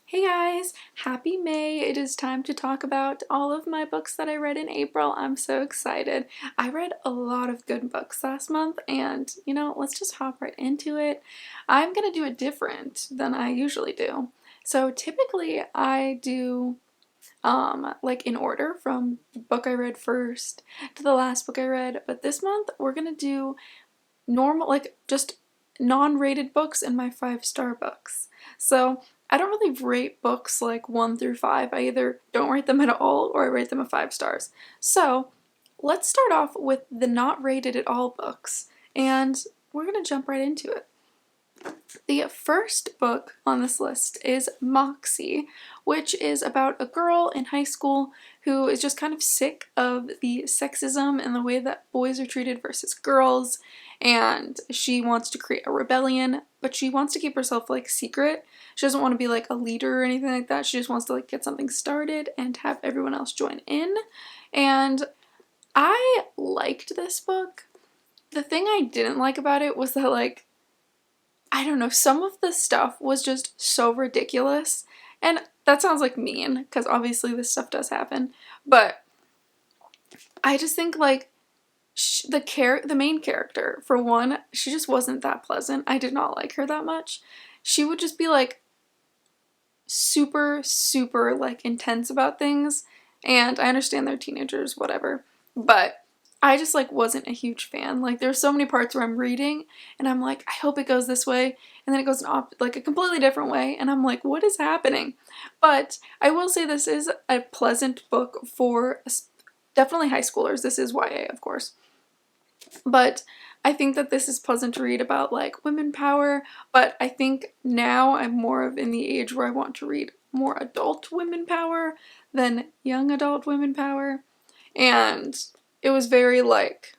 Hey guys, happy May. It is time to talk about all of my books that I read in April. I'm so excited. I read a lot of good books last month and, let's just hop right into it. I'm going to do it different than I usually do. So typically I do like in order from the book I read first to the last book I read, but this month we're going to do normal, like just non-rated books and my 5-star books. So I don't really rate books like 1 through 5. I either don't rate them at all or I rate them at 5 stars. So let's start off with the not rated at all books, and we're gonna jump right into it. The first book on this list is Moxie, which is about a girl in high school who is just kind of sick of the sexism and the way that boys are treated versus girls, and she wants to create a rebellion, but she wants to keep herself like secret. She doesn't want to be like a leader or anything like that. She just wants to like get something started and have everyone else join in. And I liked this book. The thing I didn't like about it was that I don't know, some of the stuff was just so ridiculous. And that sounds like mean, because obviously this stuff does happen. But I just think the main character, for one, she just wasn't that pleasant. I did not like her that much. She would just be like super, super like intense about things. And I understand they're teenagers, whatever. But I just like wasn't a huge fan. Like there's so many parts where I'm reading and I'm like, I hope it goes this way, and then it goes like a completely different way, and I'm like, what is happening? But I will say this is a pleasant book for definitely high schoolers. This is YA, of course. But I think that this is pleasant to read about like women power, but I think now I'm more of in the age where I want to read more adult women power than young adult women power. And it was very like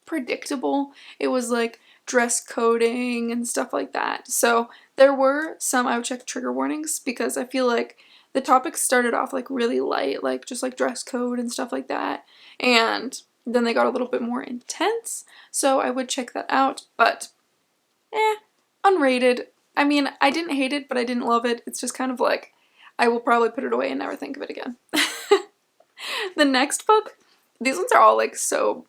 predictable. It was like dress coding and stuff like that. So there were some, I would check trigger warnings because I feel like the topics started off like really light, like just like dress code and stuff like that. And then they got a little bit more intense. So I would check that out, but unrated. I mean, I didn't hate it, but I didn't love it. It's just kind of like, I will probably put it away and never think of it again. The next book, these ones are all like so,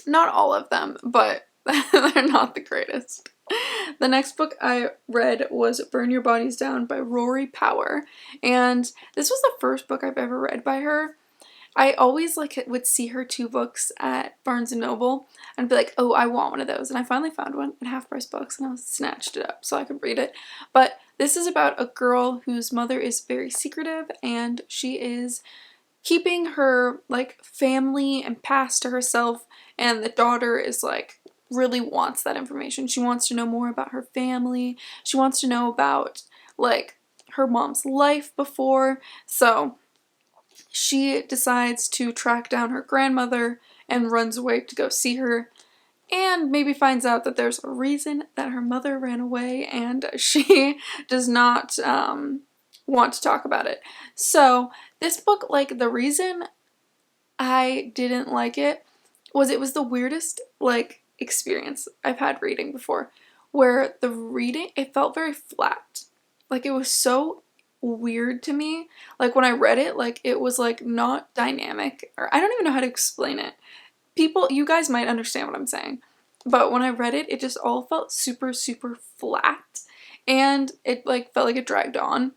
not all of them, but they're not the greatest. The next book I read was Burn Your Bodies Down by Rory Power, and this was the first book I've ever read by her. I always would see her 2 books at Barnes & Noble and be like, oh, I want one of those. And I finally found one at Half Price Books and I snatched it up so I could read it. But this is about a girl whose mother is very secretive and she is keeping her like family and past to herself, and the daughter is like really wants that information. She wants to know more about her family. She wants to know about like her mom's life before. So she decides to track down her grandmother and runs away to go see her, and maybe finds out that there's a reason that her mother ran away and she does not want to talk about it. So this book, like the reason I didn't like it was the weirdest like experience I've had reading before, where the reading, it felt very flat. Like it was so weird to me. Like when I read it, like it was like not dynamic, or I don't even know how to explain it. People, you guys might understand what I'm saying. But when I read it, it just all felt super, super flat. And it like felt like it dragged on.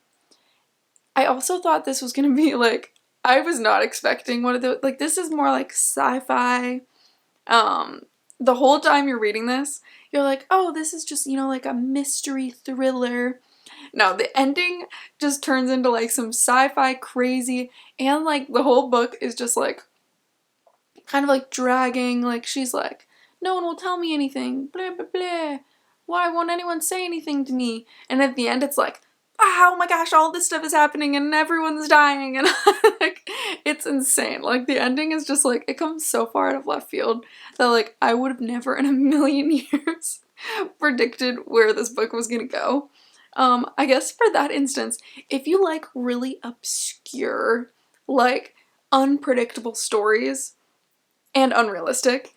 I also thought this was gonna be like, I was not expecting one of the, like this is more like sci-fi. The whole time you're reading this, you're like, oh, this is just, like a mystery thriller. No, the ending just turns into like some sci-fi crazy, and like the whole book is just like kind of like dragging. Like she's like, no one will tell me anything, blah blah blah, why won't anyone say anything to me? And at the end it's like, oh my gosh, all this stuff is happening and everyone's dying, and like it's insane. Like the ending is just like, it comes so far out of left field that like I would have never in a million years predicted where this book was gonna go. I guess for that instance, if you like really obscure, like unpredictable stories and unrealistic,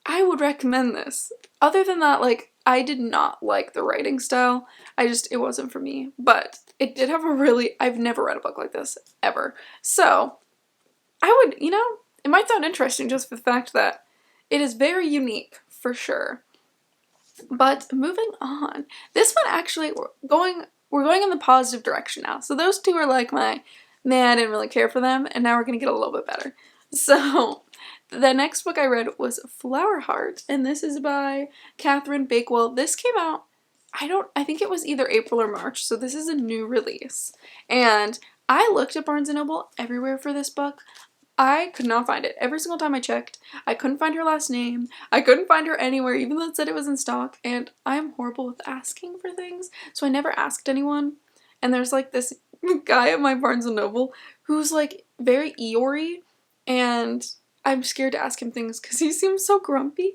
I would recommend this. Other than that, like I did not like the writing style. It wasn't for me. But it did have a really, I've never read a book like this, ever. So, I would, it might sound interesting just for the fact that it is very unique, for sure. But moving on. This one actually, we're going in the positive direction now. So those two are like I didn't really care for them, and now we're gonna get a little bit better. So, the next book I read was Flower Heart, and this is by Catherine Bakewell. This came out, I think it was either April or March, so this is a new release. And I looked at Barnes & Noble everywhere for this book. I could not find it. Every single time I checked, I couldn't find her last name. I couldn't find her anywhere, even though it said it was in stock, and I'm horrible with asking for things, so I never asked anyone. And there's like this guy at my Barnes & Noble who's like very Eeyore, and I'm scared to ask him things because he seems so grumpy.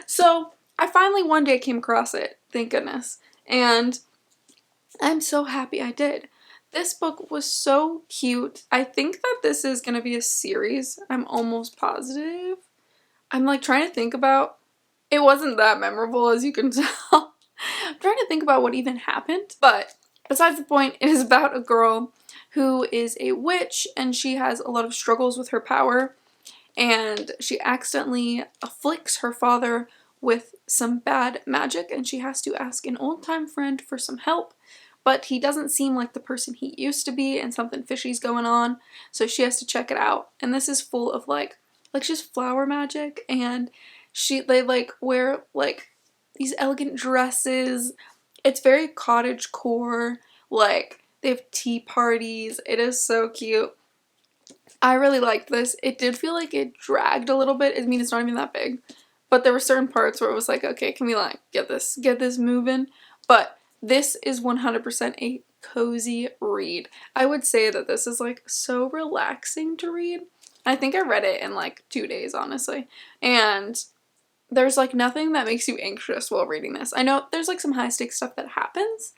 So I finally one day came across it, thank goodness, and I'm so happy I did. This book was so cute. I think that this is going to be a series. I'm almost positive. I'm like trying to think about, it wasn't that memorable as you can tell. I'm trying to think about what even happened, but besides the point, it is about a girl who is a witch, and she has a lot of struggles with her power, and she accidentally afflicts her father with some bad magic, and she has to ask an old-time friend for some help, but he doesn't seem like the person he used to be, and something fishy's going on, so she has to check it out. And this is full of like just flower magic, and they like wear like these elegant dresses. It's very cottagecore, like they have tea parties. It is so cute. I really liked this. It did feel like it dragged a little bit. I mean, it's not even that big, but there were certain parts where it was like, okay, can we like get this moving? But this is 100% a cozy read. I would say that this is like so relaxing to read. I think I read it in like 2 days, honestly. And there's like nothing that makes you anxious while reading this. I know there's like some high stakes stuff that happens,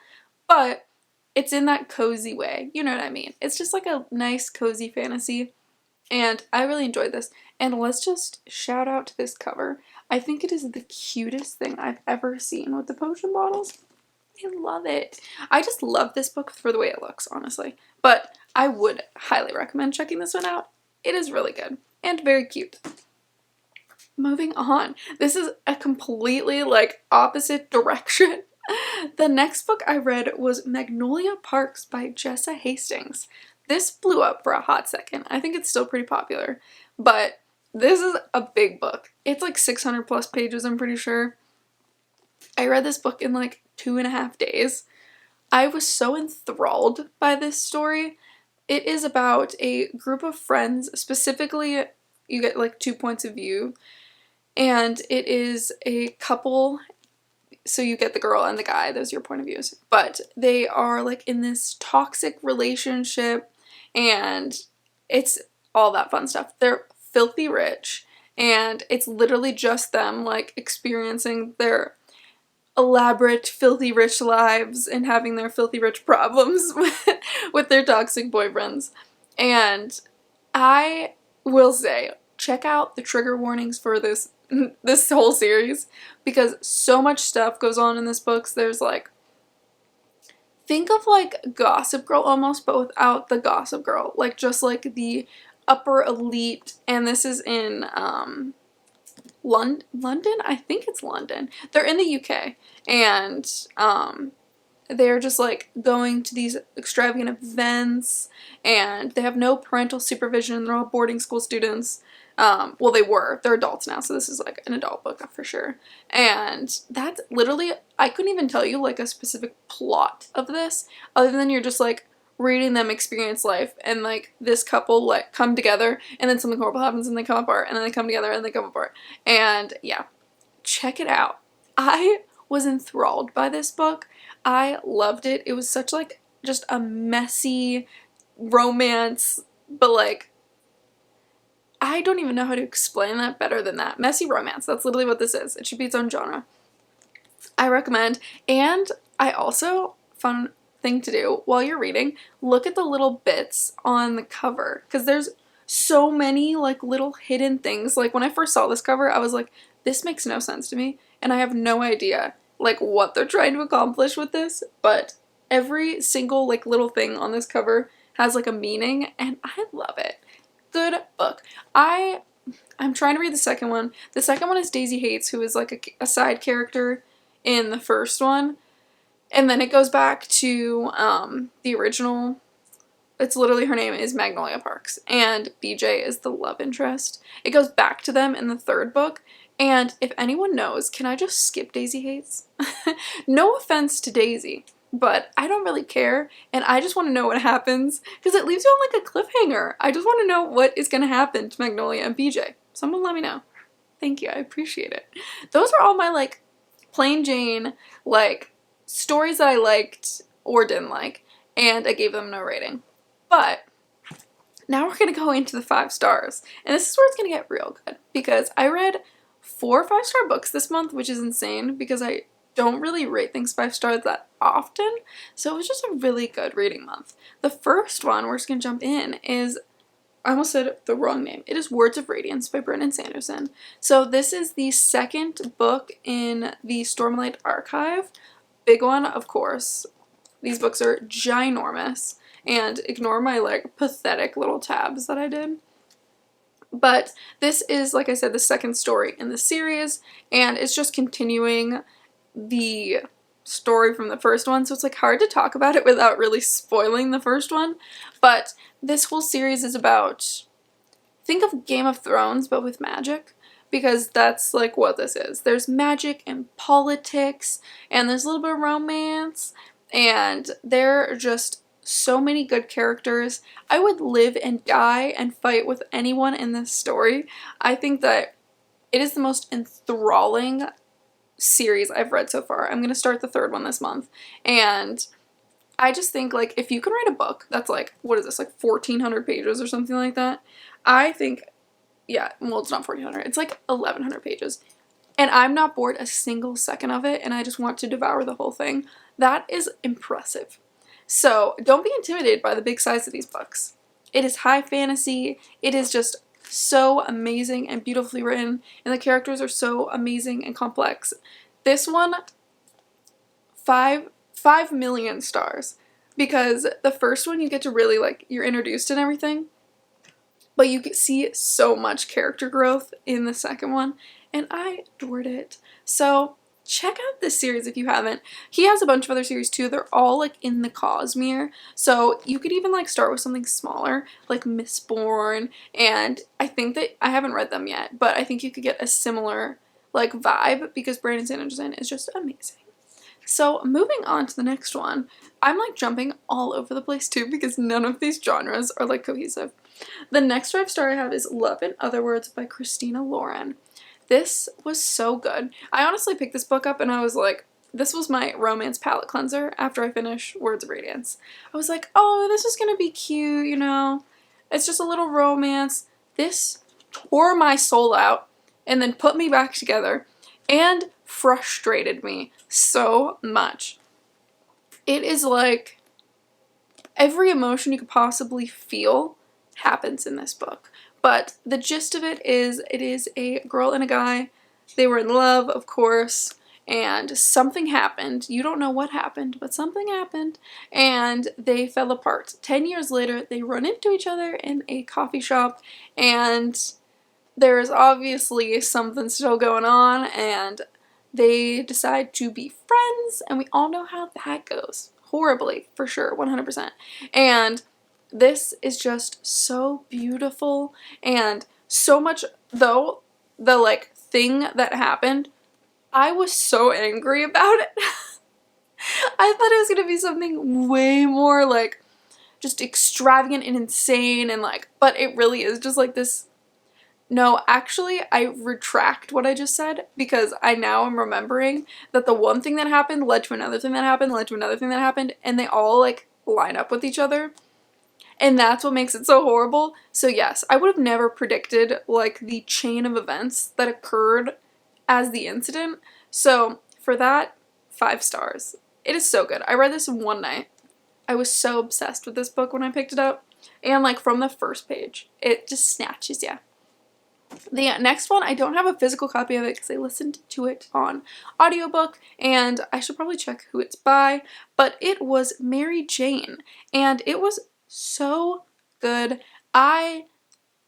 but it's in that cozy way. You know what I mean? It's just like a nice cozy fantasy. And I really enjoyed this. And let's just shout out to this cover. I think it is the cutest thing I've ever seen with the potion bottles. I love it. I just love this book for the way it looks, honestly. But I would highly recommend checking this one out. It is really good and very cute. Moving on. This is a completely like opposite direction. The next book I read was Magnolia Parks by Jessa Hastings. This blew up for a hot second. I think it's still pretty popular, but this is a big book. It's like 600 plus pages, I'm pretty sure. I read this book in like 2.5 days. I was so enthralled by this story. It is about a group of friends, specifically you get like 2 points of view, and it is a couple, so you get the girl and the guy, those are your point of views, but they are like in this toxic relationship, and it's all that fun stuff. They're filthy rich, and it's literally just them like experiencing their elaborate filthy rich lives and having their filthy rich problems with their toxic boyfriends. And I will say, check out the trigger warnings for this whole series, because so much stuff goes on in this book. There's like, think of like Gossip Girl almost, but without the Gossip Girl, like just like the upper elite. And this is in London? I think it's London. They're in the UK, and they're just like going to these extravagant events, and they have no parental supervision. They're all boarding school students. Well, they were. They're adults now, so this is like an adult book for sure. And that's literally, I couldn't even tell you like a specific plot of this, other than you're just like reading them experience life, and like this couple like come together, and then something horrible happens and they come apart, and then they come together and they come apart. And yeah, check it out. I was enthralled by this book. I loved it. It was such like just a messy romance, but like I don't even know how to explain that better than that. Messy romance. That's literally what this is. It should be its own genre. I recommend. And I also, fun thing to do while you're reading, look at the little bits on the cover, because there's so many like little hidden things. Like when I first saw this cover, I was like, this makes no sense to me, and I have no idea like what they're trying to accomplish with this, but every single like little thing on this cover has like a meaning, and I love it. Good book. I'm trying to read the second one. The second one is Daisy Hates, who is like a side character in the first one, and then it goes back to the original. It's literally, her name is Magnolia Parks, and BJ is the love interest. It goes back to them in the third book, and if anyone knows, can I just skip Daisy Hates? No offense to Daisy, but I don't really care, and I just want to know what happens, because it leaves you on like a cliffhanger. I just want to know what is going to happen to Magnolia and BJ. Someone let me know. Thank you, I appreciate it. Those are all my like plain Jane like stories that I liked or didn't like, and I gave them no rating. But now we're going to go into the 5 stars, and this is where it's going to get real good, because I read 4 5-star books this month, which is insane because I don't really rate things 5 stars that often, so it was just a really good reading month. The first one we're just going to jump in is, I almost said the wrong name. It is Words of Radiance by Brandon Sanderson. So this is the second book in the Stormlight Archive. Big one, of course. These books are ginormous. And ignore my like pathetic little tabs that I did. But this is, like I said, the second story in the series, and it's just continuing the story from the first one, so it's like hard to talk about it without really spoiling the first one. But this whole series is about, think of Game of Thrones but with magic, because that's like what this is. There's magic and politics, and there's a little bit of romance, and they're just so many good characters. I would live and die and fight with anyone in this story. I think that it is the most enthralling series I've read so far. I'm going to start the third one this month, and I just think like if you can write a book that's like, what is this, like 1,400 pages or something like that, I think, yeah, well, it's not 1,400, it's like 1,100 pages, and I'm not bored a single second of it, and I just want to devour the whole thing. That is impressive. So don't be intimidated by the big size of these books. It is high fantasy. It is just so amazing and beautifully written, and the characters are so amazing and complex. This one, 5 million stars, because the first one you get to really like, you're introduced and everything, but you can see so much character growth in the second one, and I adored it. So check out this series if you haven't. He has a bunch of other series too. They're all like in the Cosmere. So you could even like start with something smaller like Mistborn, and I think that, I haven't read them yet, but I think you could get a similar like vibe because Brandon Sanderson is just amazing. So moving on to the next one, I'm like jumping all over the place too because none of these genres are like cohesive. The next 5-star I have is Love in Other Words by Christina Lauren. This was so good. I honestly picked this book up and I was like, this was my romance palette cleanser after I finished Words of Radiance. I was like, oh, this is gonna be cute, you know? It's just a little romance. This tore my soul out and then put me back together and frustrated me so much. It is like every emotion you could possibly feel happens in this book. But the gist of it is a girl and a guy. They were in love, of course, and something happened. You don't know what happened, but something happened, and they fell apart. 10 years later, they run into each other in a coffee shop, and there's obviously something still going on, and they decide to be friends, and we all know how that goes. Horribly, for sure, 100%. And this is just so beautiful, and so much, though, the like thing that happened, I was so angry about it. I thought it was gonna be something way more like just extravagant and insane and like, but it really is just like this. No, actually, I retract what I just said because I now am remembering that the one thing that happened led to another thing that happened, led to another thing that happened, and they all like line up with each other. And that's what makes it so horrible. So yes, I would have never predicted like the chain of events that occurred as the incident. So for that, 5 stars. It is so good. I read this in one night. I was so obsessed with this book when I picked it up. And like from the first page, it just snatches you. The next one, I don't have a physical copy of it because I listened to it on audiobook, and I should probably check who it's by, but it was Mary Jane, and it was so good. I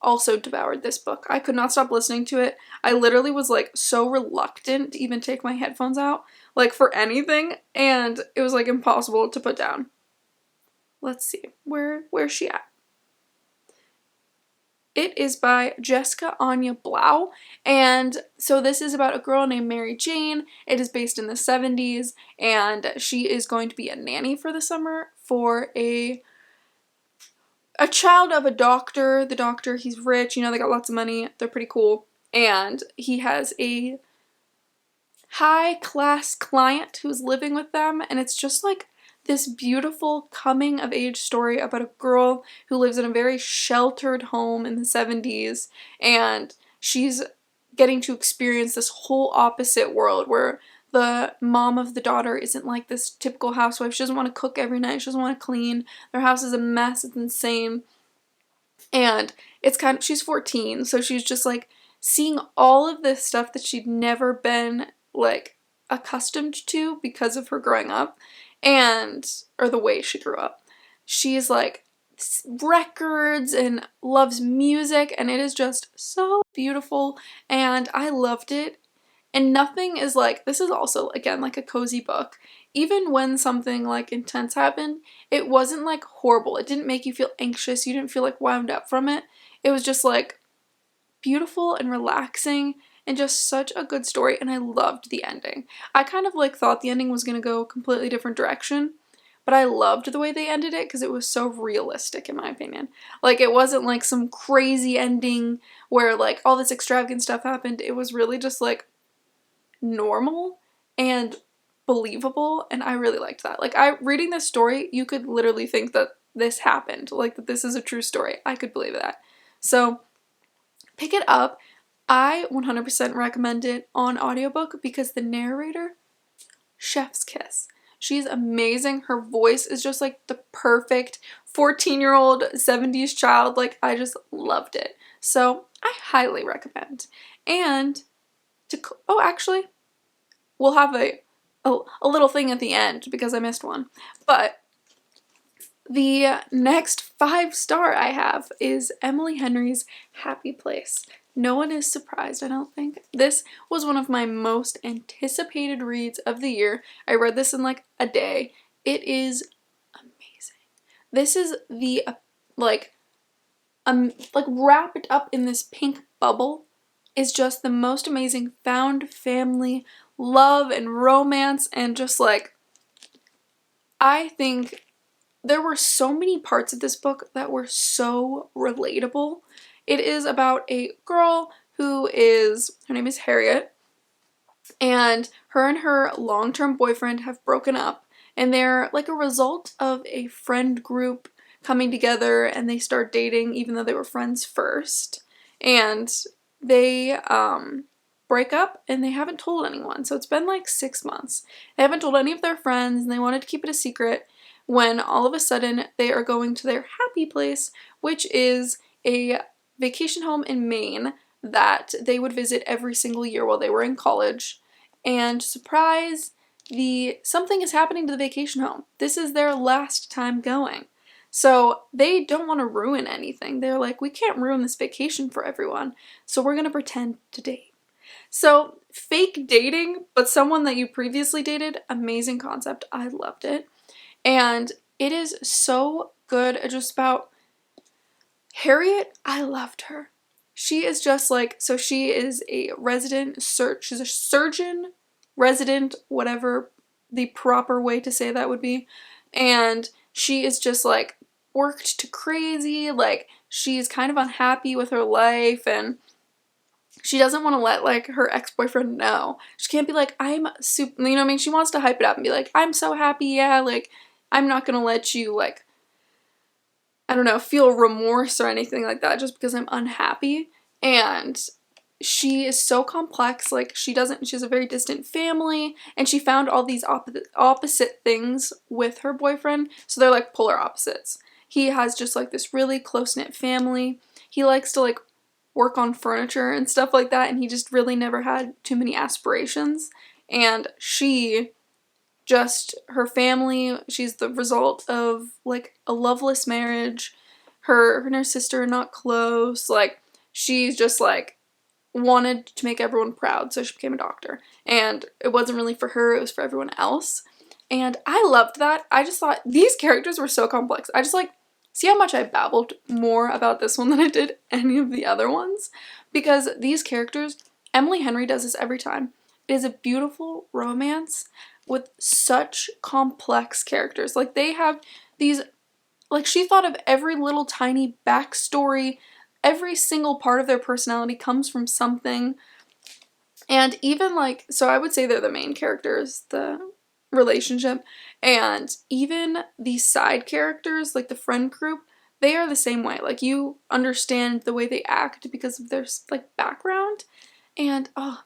also devoured this book. I could not stop listening to it. I literally was like so reluctant to even take my headphones out, like for anything, and it was like impossible to put down. Let's see, where's she at? It is by Jessica Anya Blau, and so this is about a girl named Mary Jane. It is based in the 70s, and she is going to be a nanny for the summer for a child of a doctor. The doctor, he's rich, you know, they got lots of money, they're pretty cool, and he has a high-class client who's living with them, and it's just like this beautiful coming-of-age story about a girl who lives in a very sheltered home in the 70s, and she's getting to experience this whole opposite world where the mom of the daughter isn't like this typical housewife. She doesn't want to cook every night. She doesn't want to clean. Their house is a mess. It's insane. And it's kind of, she's 14, so she's just like seeing all of this stuff that she'd never been like accustomed to because of her growing up, or the way she grew up. She's like records and loves music, and it is just so beautiful, and I loved it. And nothing is like, this is also again like a cozy book. Even when something like intense happened, it wasn't like horrible. It didn't make you feel anxious. You didn't feel like wound up from it. It was just like beautiful and relaxing and just such a good story, and I loved the ending. I kind of like thought the ending was going to go a completely different direction, but I loved the way they ended it because it was so realistic in my opinion. Like it wasn't like some crazy ending where like all this extravagant stuff happened. It was really just like normal and believable, and I really liked that. Like reading this story, you could literally think that this happened, like that this is a true story. I could believe that. So pick it up. I 100% recommend it on audiobook because the narrator, chef's kiss. She's amazing. Her voice is just like the perfect 14-year-old 70s child. Like I just loved it. So I highly recommend. And actually, we'll have a little thing at the end because I missed one. But the next 5-star I have is Emily Henry's Happy Place. No one is surprised, I don't think. This was one of my most anticipated reads of the year. I read this in like a day. It is amazing. This is the like wrapped up in this pink bubble is just the most amazing found family love and romance, and just like, I think there were so many parts of this book that were so relatable. It is about a girl her name is Harriet, and her long-term boyfriend have broken up, and they're like a result of a friend group coming together, and they start dating even though they were friends first, and they break up and they haven't told anyone. So it's been like 6 months. They haven't told any of their friends and they wanted to keep it a secret when all of a sudden they are going to their happy place, which is a vacation home in Maine that they would visit every single year while they were in college. And surprise, something is happening to the vacation home. This is their last time going. So they don't want to ruin anything. They're like, we can't ruin this vacation for everyone, so we're going to pretend to date. So fake dating, but someone that you previously dated, amazing concept. I loved it. And it is so good. Just about Harriet, I loved her. She is just like, so she is a she's a surgeon, resident, whatever the proper way to say that would be. And she is just like worked to crazy, like she's kind of unhappy with her life, and she doesn't want to let like her ex-boyfriend know. She can't be like, I'm super, you know what I mean? She wants to hype it up and be like, I'm so happy, yeah, like I'm not gonna let you like, I don't know, feel remorse or anything like that just because I'm unhappy. And she is so complex, like she has a very distant family, and she found all these opposite things with her boyfriend, so they're like polar opposites. He has just like this really close-knit family. He likes to like work on furniture and stuff like that, and he just really never had too many aspirations. And she just, her family, she's the result of like a loveless marriage. Her and her sister are not close. Like, she's just like wanted to make everyone proud, so she became a doctor. And it wasn't really for her, it was for everyone else. And I loved that. I just thought these characters were so complex. I just like, see how much I babbled more about this one than I did any of the other ones? Because these characters, Emily Henry does this every time. It is a beautiful romance with such complex characters. Like, they have these, like, she thought of every little tiny backstory. Every single part of their personality comes from something. And even like, so I would say they're the main characters, the relationship, and even the side characters, like the friend group, they are the same way. Like, you understand the way they act because of their like background, and oh,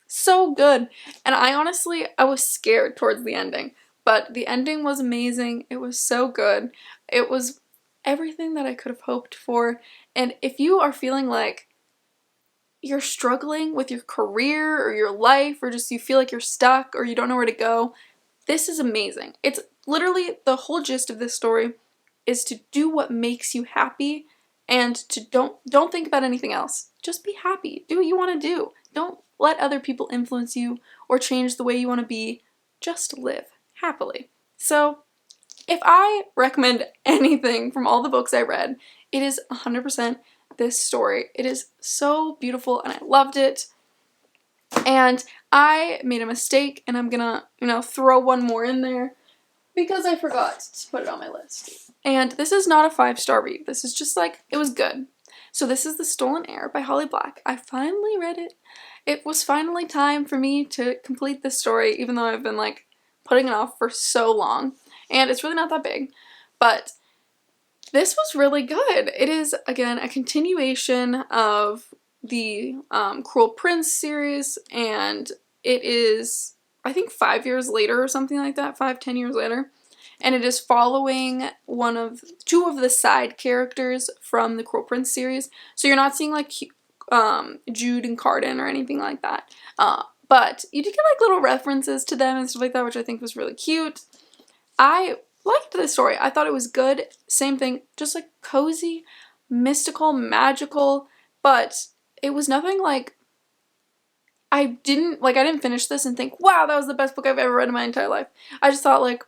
so good. And I was scared towards the ending, but the ending was amazing. It was so good. It was everything that I could have hoped for. And if you are feeling like you're struggling with your career or your life, or just you feel like you're stuck or you don't know where to go, this is amazing. It's literally the whole gist of this story is to do what makes you happy, and to don't think about anything else. Just be happy. Do what you want to do. Don't let other people influence you or change the way you want to be. Just live happily. So, if I recommend anything from all the books I read, it is 100% this story. It is so beautiful and I loved it. And I made a mistake, and I'm gonna, throw one more in there because I forgot to put it on my list. And this is not a 5-star read. This is just like, it was good. So this is The Stolen Heir by Holly Black. I finally read it. It was finally time for me to complete this story, even though I've been like putting it off for so long. And it's really not that big, but this was really good. It is, again, a continuation of the Cruel Prince series, and it is, I think, 5 years later or something like that, 5-10 years later, and it is following two of the side characters from the Cruel Prince series. So you're not seeing like Jude and Cardan or anything like that, but you do get like little references to them and stuff like that, which I think was really cute. I liked this story. I thought it was good. Same thing, just like cozy, mystical, magical, but it was nothing like, I didn't finish this and think, wow, that was the best book I've ever read in my entire life. I just thought like,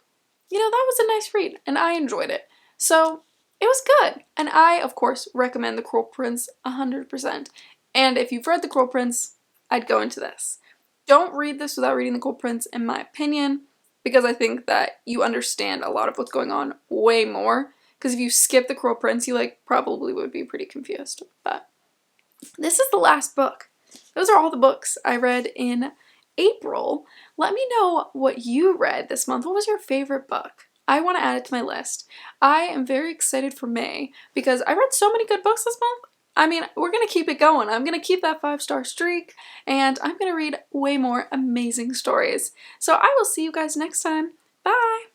that was a nice read and I enjoyed it. So it was good. And I, of course, recommend The Cruel Prince 100%. And if you've read The Cruel Prince, I'd go into this. Don't read this without reading The Cruel Prince, in my opinion, because I think that you understand a lot of what's going on way more. Because if you skip The Cruel Prince, you probably would be pretty confused. But this is the last book. Those are all the books I read in April. Let me know what you read this month. What was your favorite book? I want to add it to my list. I am very excited for May because I read so many good books this month. I mean, we're going to keep it going. I'm going to keep that 5-star streak, and I'm going to read way more amazing stories. So I will see you guys next time. Bye!